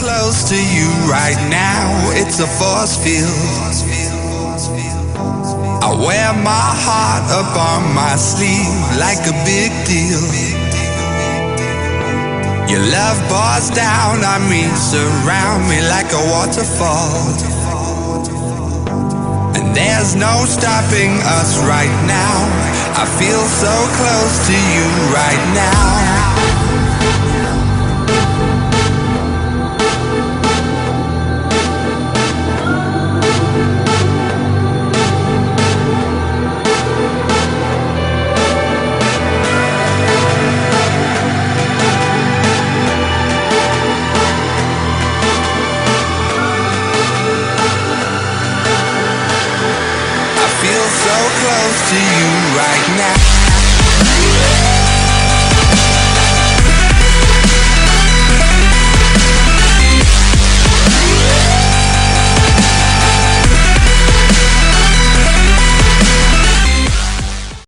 close to you right now. It's a force field. I wear my heart up on my sleeve like a big deal. Your love pours down on me, surround me like a waterfall. And there's no stopping us right now. I feel so close to you right